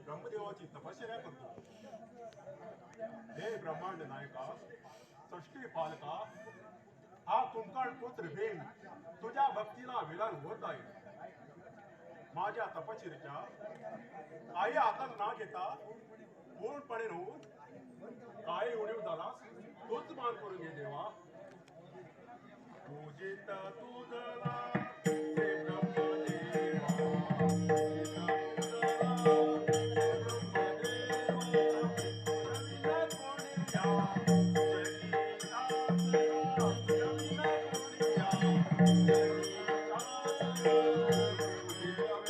ब्रह्मदेवाची तपश्चर्या करतो. हे ब्रह्मांड नायका, सृष्टी पालका, हा कुंकण पुत्र भीम तुझ्या भक्तीला विलान होत आहे. माझ्या तपश्चर्येच्या काही आतंक ना घेता पूर्णपणे होऊन काही उणीव झालास तोच मान करून घे देवा. पूजित तुझला हे ब्रह्मदेवा, पूजित तुझला हे ब्रह्मदेवा, नवीन कोणीया जगी दासरा, नवीन कोणीया जगी दासरा, पूजित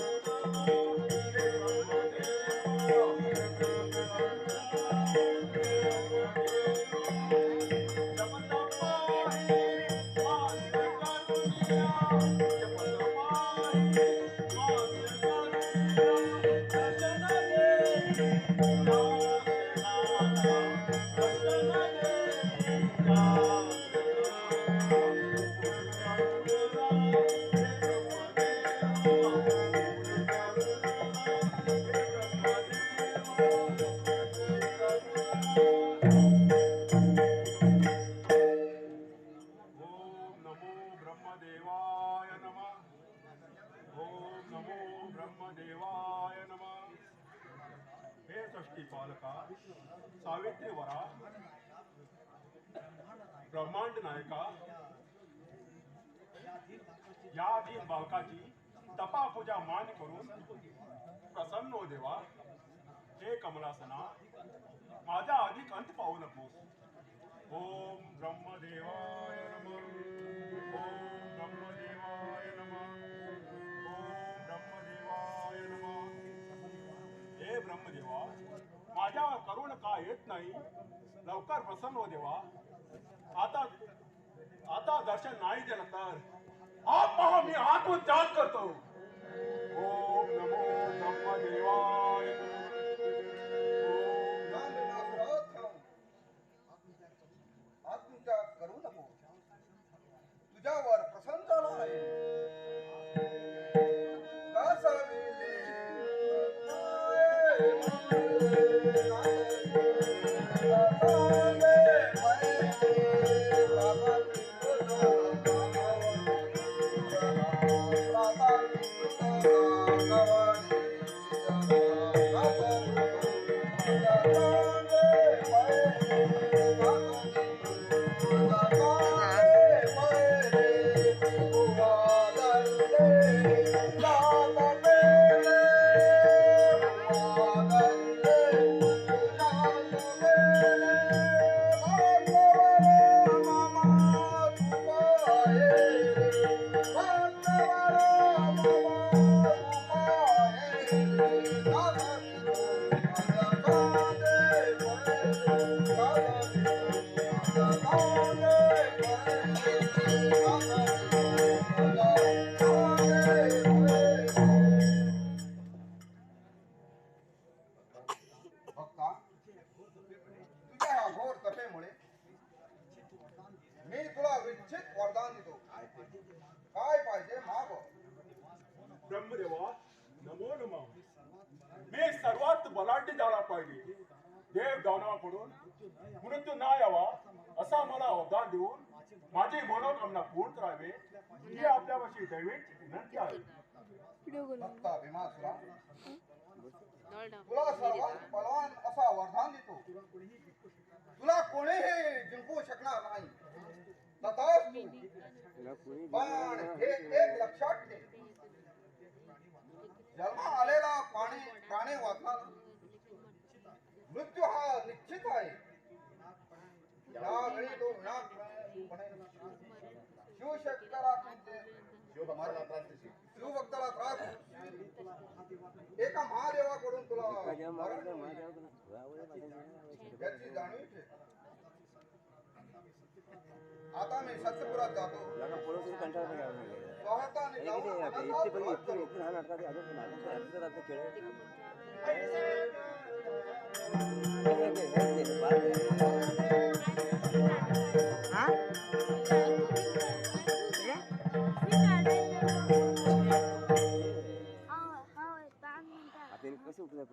तुझला हे ब्रह्मदेवाय नमः. ओम नमो ब्रह्मदेवाय नमः. हे सृष्टी पालका, सावित्री वरा, ब्रह्मांड नायका, या दीन बालकाची तपा पूजा मान करून प्रसन्न हो देवा. हे कमलासना, माझा अधिक अंत पाहू नकोस. ओम ब्रह्मदेवाय नमः. ओम ब्रह्मदेवाय नमः. ओम ब्रह्मदेवाय नमः. हे ब्रह्मदेवा, माझ्यावर करुण का येत नाही? लवकर प्रसन्न हो देवा. आता दर्शन नाही दिलं तर आप पहा मी आत्मत्याग करतो. ओम नमो ब्रह्मदेवाय. आत्मत्याग करू नको. तुझ्यावर प्रसन्न झाला आहे. मी तुला विच्छित वरदान देतो. काय पाहिजे माग. ब्रह्मदेवा नमो नमः. मी सर्वात बलाढ्य झाला पाहिजे. देव दानवाकडून मृत्यू ना यावा असा मला वरदान देऊन माझी मनोकामना पूर्ण करावे ही आपल्यापाशी दैविक विनंती आहे. भक्ता भीमासुरा, तुला सर्वात बलवान असा वरदान देतो. तुला कोणीही जिंकू शकणार नाही. तथास्तु. पण हे एक लक्षात ठेव, जन्मा आलेला प्राणी वाचणार, मृत्यू हा निश्चित आहे. यावेळी तो शिवशक्ताला शिवभक्ताला त्रास एका महादेवाकडून तुला याची जाणीव ठेव. आता मी सत्यपुरात जातो. स्वागताने जाऊन कसे आज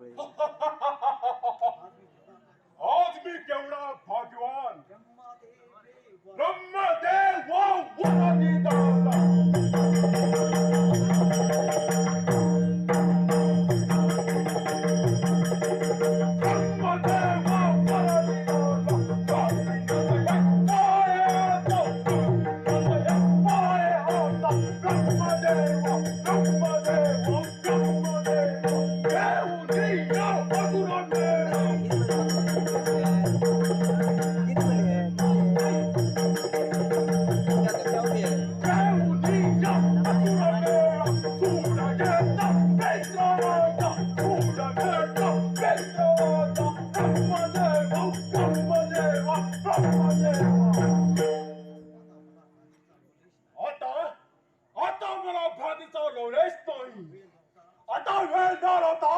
मी केवढा भाग्यवान ब्रह्मदेव वरदिदाता. आता आता मला भ्रांतीचा लोळेच नाही. आता वेळ न लावता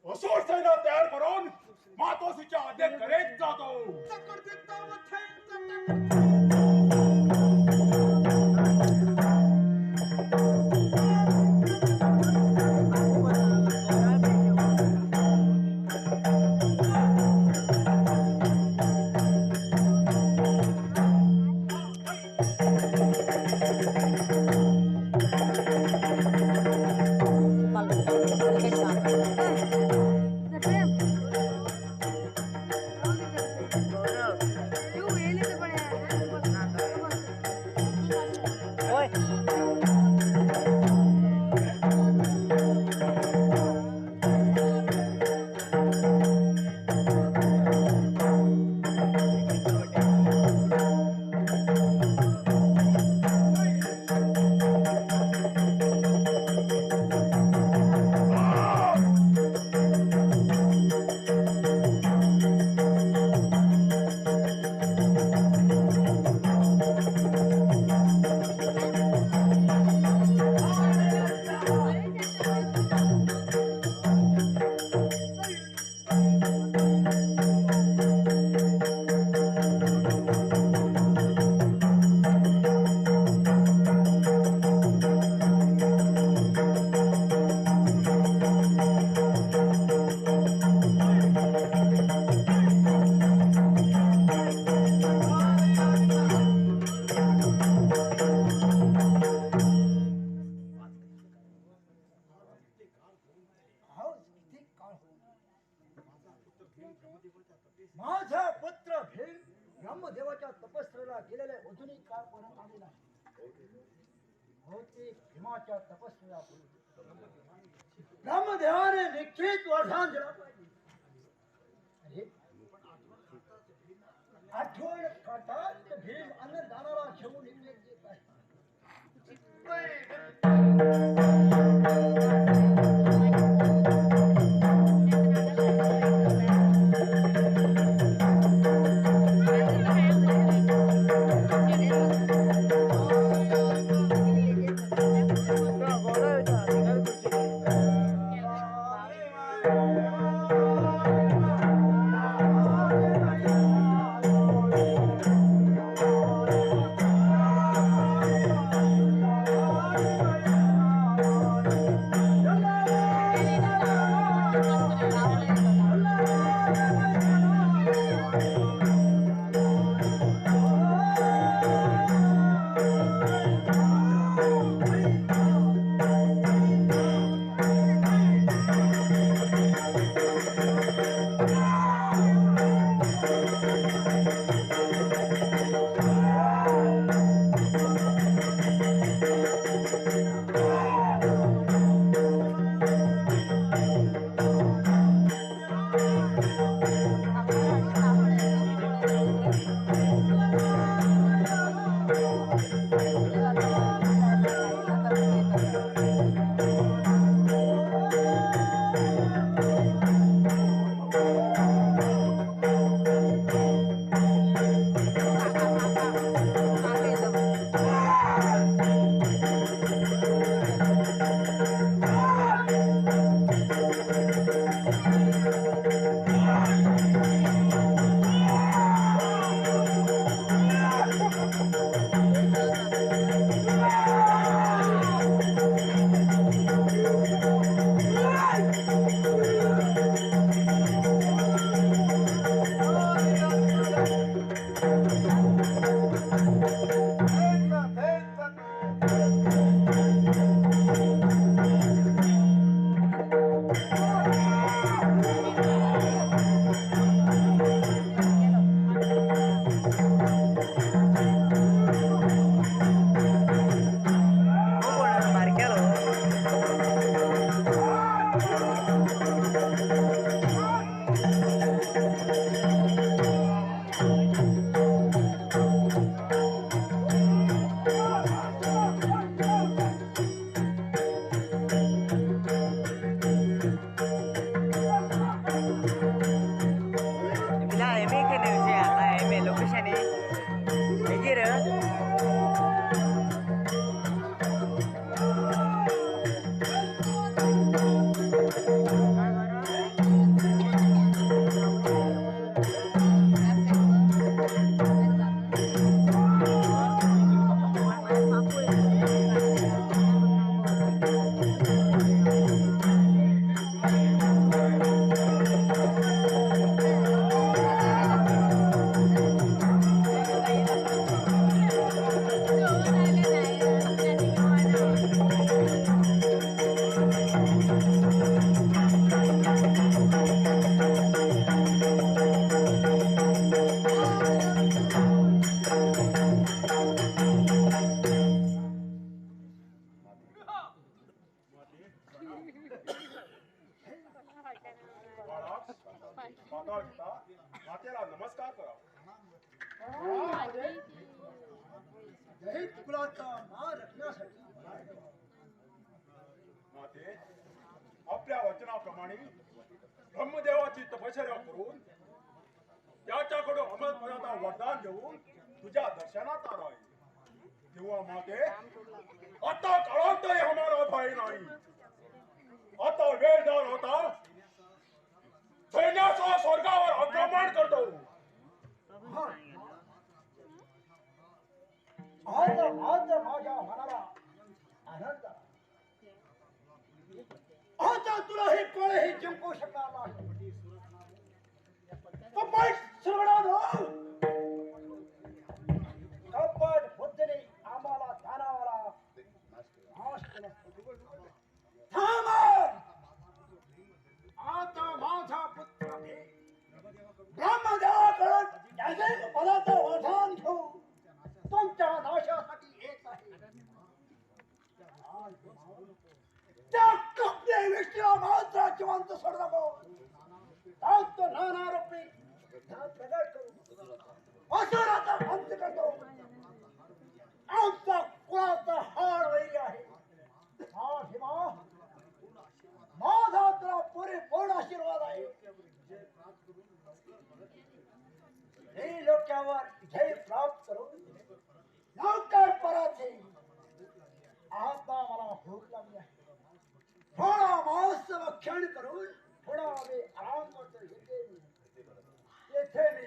असुर सेना तयार करून मातोश्रीच्या आज्ञेकडेच जातो. माझा पुत्र भीम ब्रह्मदेवाच्या तपस्येला गेलेल्या अजूनही काळ परत आलेला बहुतेक भीमाच्या तपस्येला ब्रह्मदेवाने निश्चित वरदान दिला पाहिजे. आठवण काढतात भीम अन्नदानाला घेऊन येत आहे. माता पिता मातेला नमस्कार करा. जय कुलाचा मान राखण्यासाठी माते आपल्या वचनाप्रमाणे ब्रह्मदेवाची तपश्चर्या करून त्याच्याकडून अमरपदाचा वरदान घेऊन तुझ्या दर्शनात आलो आहे. तेव्हा माते आता कळतही आम्हाला भय नाही. आता वेळ झाला होता सैन्यासह स्वर्गावर आक्रमण करतो. आज माझ्या मनाला आनंद आला. आता तुला हे कोणीही जिंकू शकणार नाही. कपट श्रवणानो, कपट बुद्धीने आम्हाला दानावाला नाश केला. थांबा. आता माझा पुत्र ब्रह्मदेवाकडून त्याचे पदाचं वरदान घेऊ तुमच्या नाशासाठी येत आहे. त्या कपडे विष्णूला मात्र जिवंत सोड नको. तो नाना रूपी प्रगट करू असुराचा अंत करतो. आमचा कुळाचा हाड वैरी आहे. हा भीमा, माझा तुला पूर्ण आशीर्वाद आहे. हे लोकांवर जय प्राप्त करून लवकर परत येईल. आता मला भूक लागली आहे. थोडा मांस भक्षण करून थोडा वेळ आराम करतो. येथे मी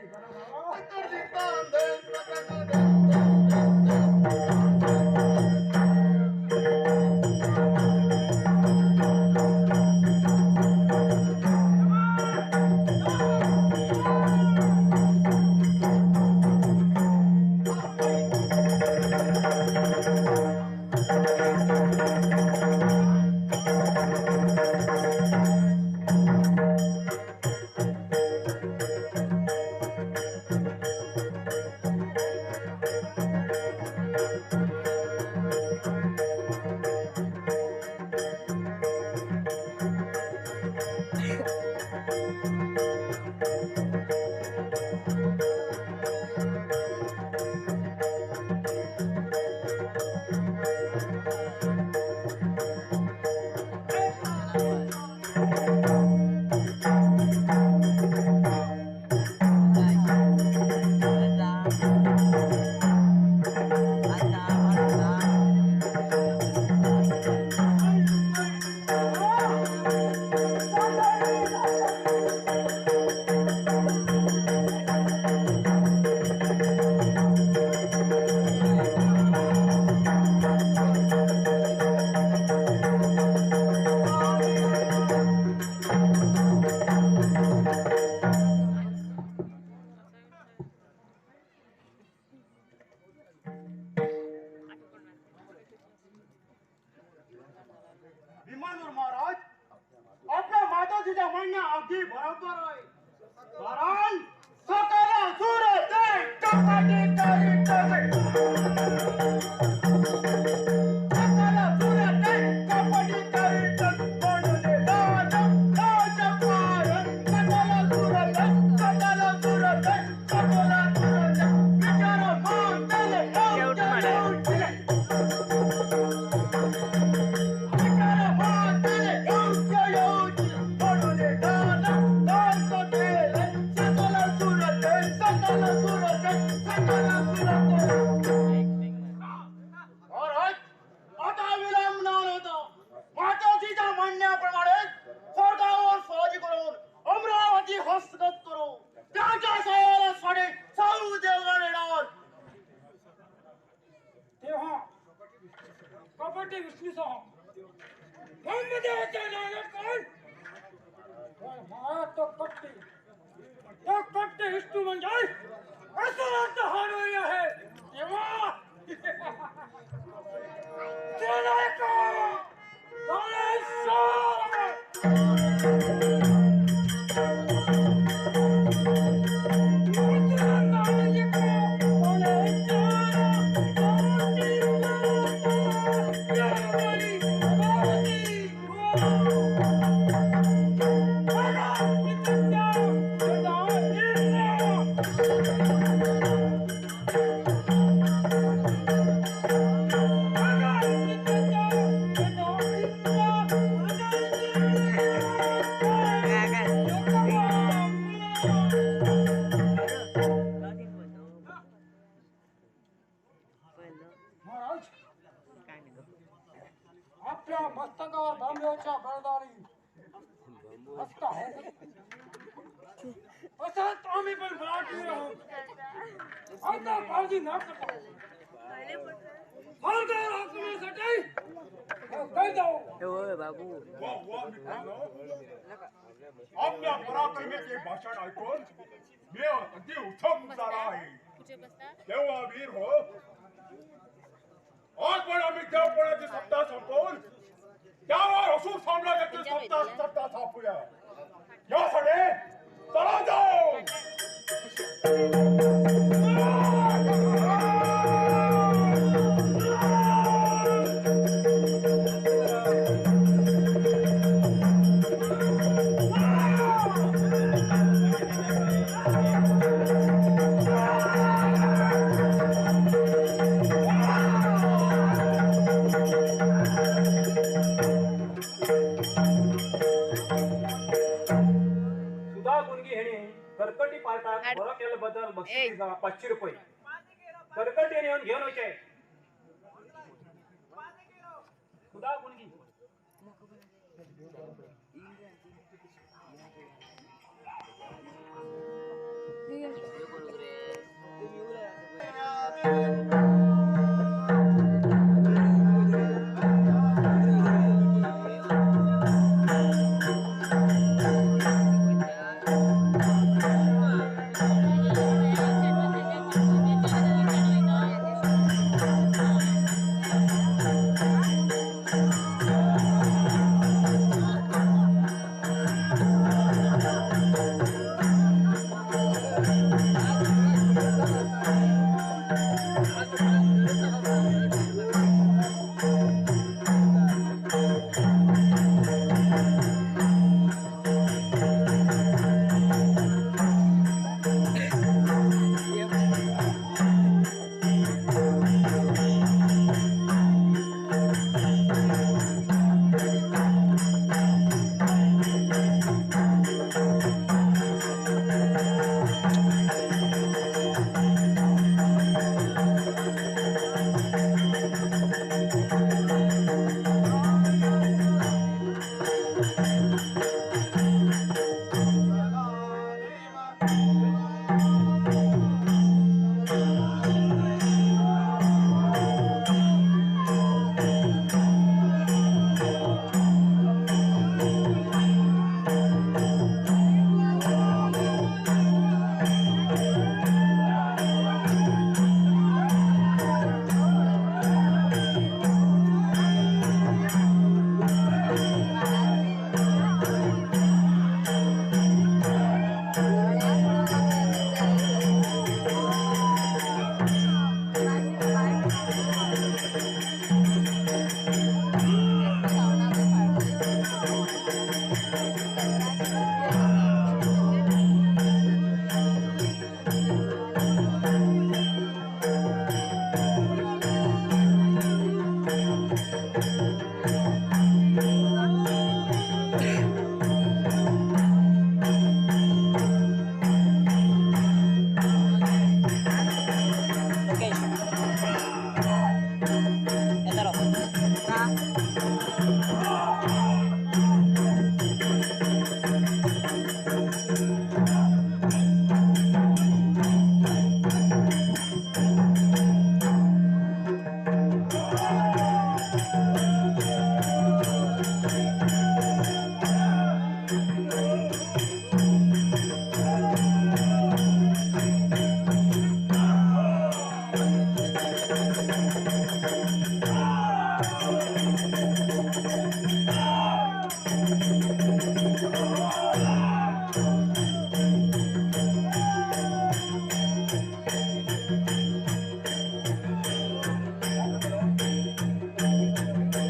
म्हणणं अगदी बरोबर आहे. कारण सकल असुर ते कपटी करीत सकल असुर ते कपटी करीत म्हणून राज राजकुमार सकल असुर ते सकल असुर ते सकल असुर ते विचार मानले योग्य विचार मानले योग्य म्हणून राज राज केले सकल असुर ते सकल असुर ते सकल असुर ते. महाराज आता विलंब न होता माताजीच्या म्हणण्याप्रमाणे स्वर्गावर स्वारी करून अमरावती हस्तगत करू त्याच्या सवारासाठी साऊ देवगण येणार. तेव्हा कपटी विष्णूसह ब्रह्मदेवाचे नायक कोण? महाराज तो कपटी विष्णू म्हणजे असुराचा हाडोळी आहे. तेव्हा ते नायक महाराज आपल्या मस्तकावर बांबूच्या गळदारी हस्त आहे असंच आम्ही पण मराठी आहोत. आता काळजी न करता सरकार हाकण्यासाठी काय जाऊ वा वा मित्रांनो, आपल्या पराक्रमाचे भाषण ऐकून मी अगदी उत्सुक झाला आहे. तेव्हा वीर हो, आज पण आम्ही देवपणाची सत्ता संपवून त्यावर असुर साम्राज्याची सत्ता स्थापूया. यासाठी चला जाऊ. कर्कटी पालटात बरं केल्याबद्दल बक्षीस 500 रुपये. कर्कटी येऊन घेऊन होते. सुधा गुणगी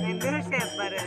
Endurus ya, Bare.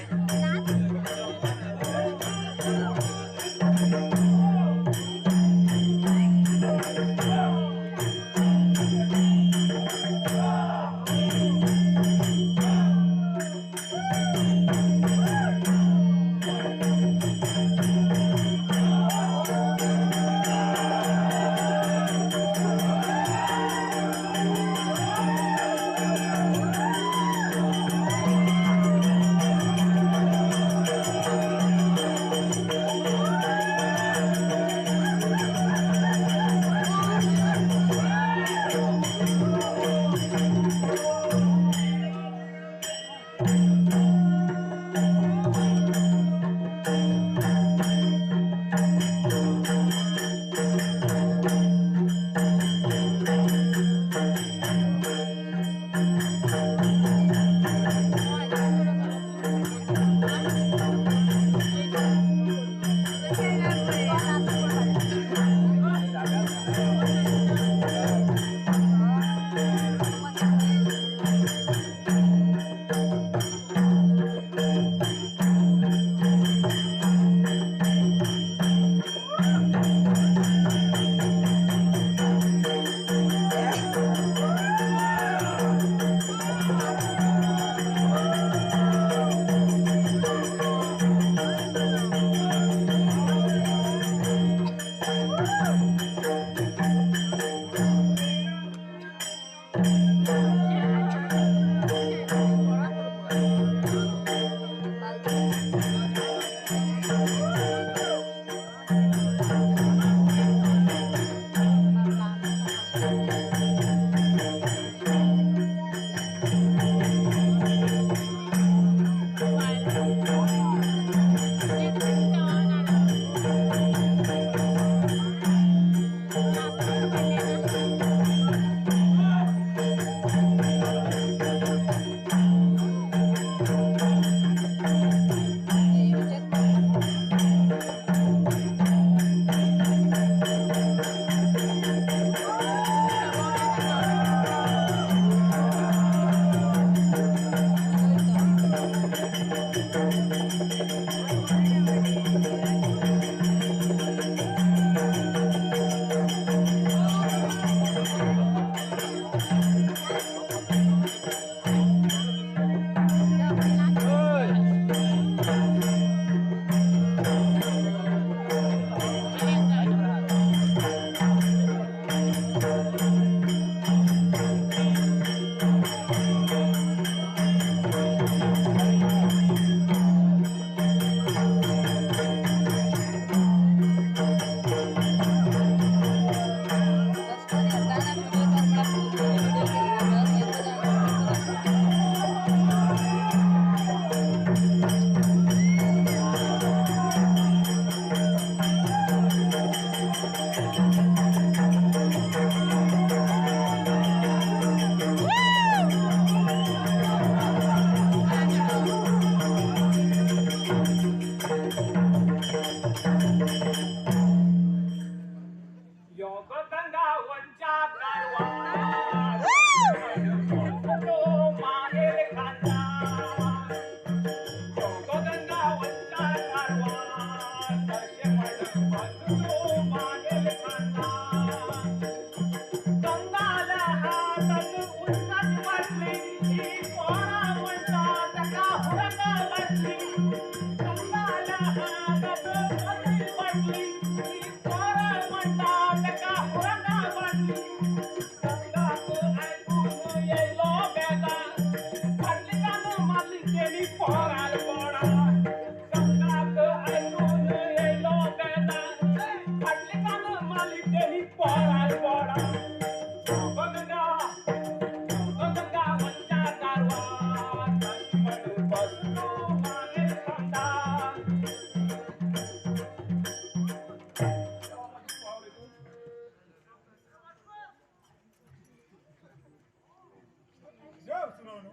देव सुनावणू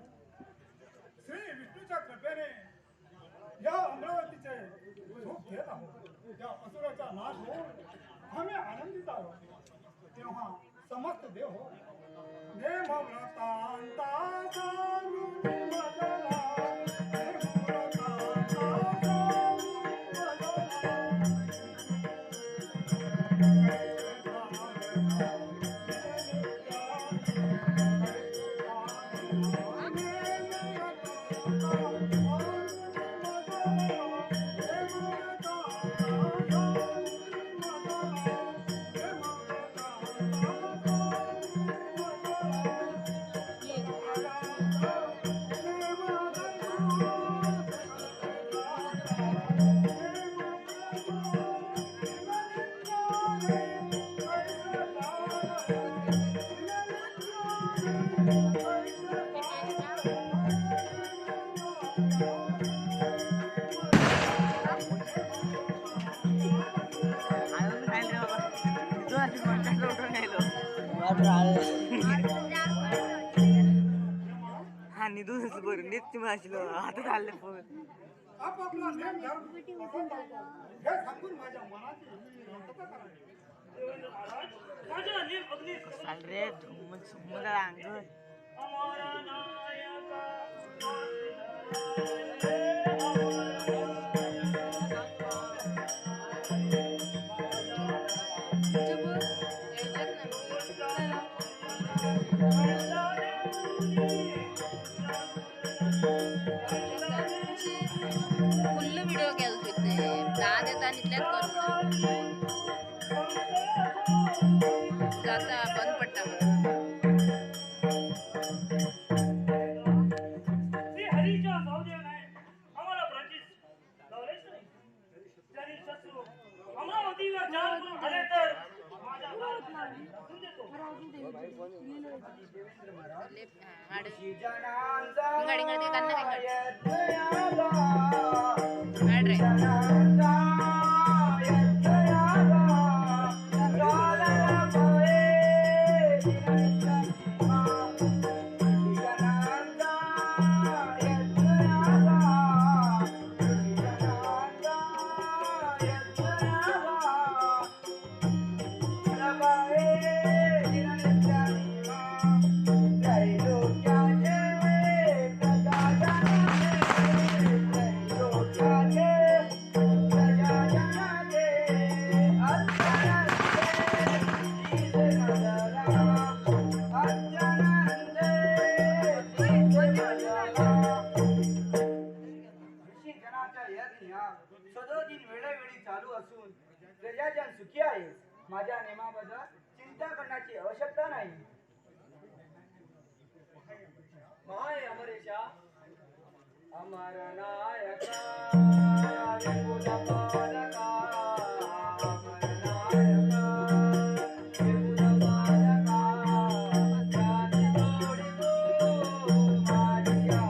श्री विष्णूच्या कृपेने या अमरावतीचे सुख घेत आहोत. या असुराचा नाश होऊन आम्ही आनंदित आहोत. तेव्हा समस्त देव हो नेम व्रतांता सांगू मजला, नेम व्रतांता सांगू आणि दूधच बरं नित्य माशिलो हातात आले पण आपापला नेम धर्म हे सांगून माझ्या मनाची शांतता करावी. चाल रे मला अंग फुल्ल व्हिडिओ केला तिथे दहा देता इथल्यात करून जाता बंद पडता गाडी गाडी कन्ना सदोदिन वेळोवेळी चालू असून प्रजाजन सुखी आहे. माझ्या नेमाबद्दल चिंता करण्याची आवश्यकता नाही. माय अमरेशा अमर नायका विपुल पालका अमर नायका विपुल पालका जानी जोडी तू माझ्या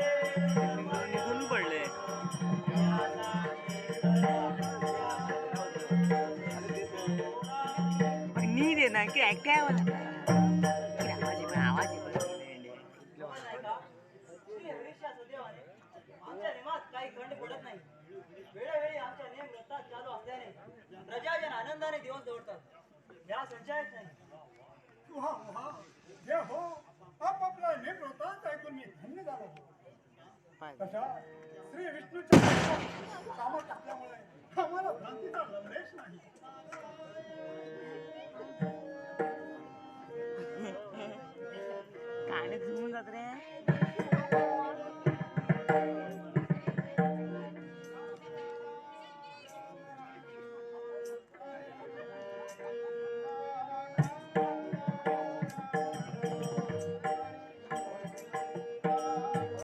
निघून पडले. नीट आहे ना की ऍक्ट आहे मला आवाज आहे आमच्या नियमात काही खंड पडत नाही. वेळोवेळी आमच्या नियम व्रतात चालू असल्याने प्रजाजन आनंदाने दिवस दौडतात. या संशयच नाही. हे हो आपापला नेम होताच ऐकून मी धन्य झालो. तशा श्री विष्णूच्या कामात टाकल्यामुळे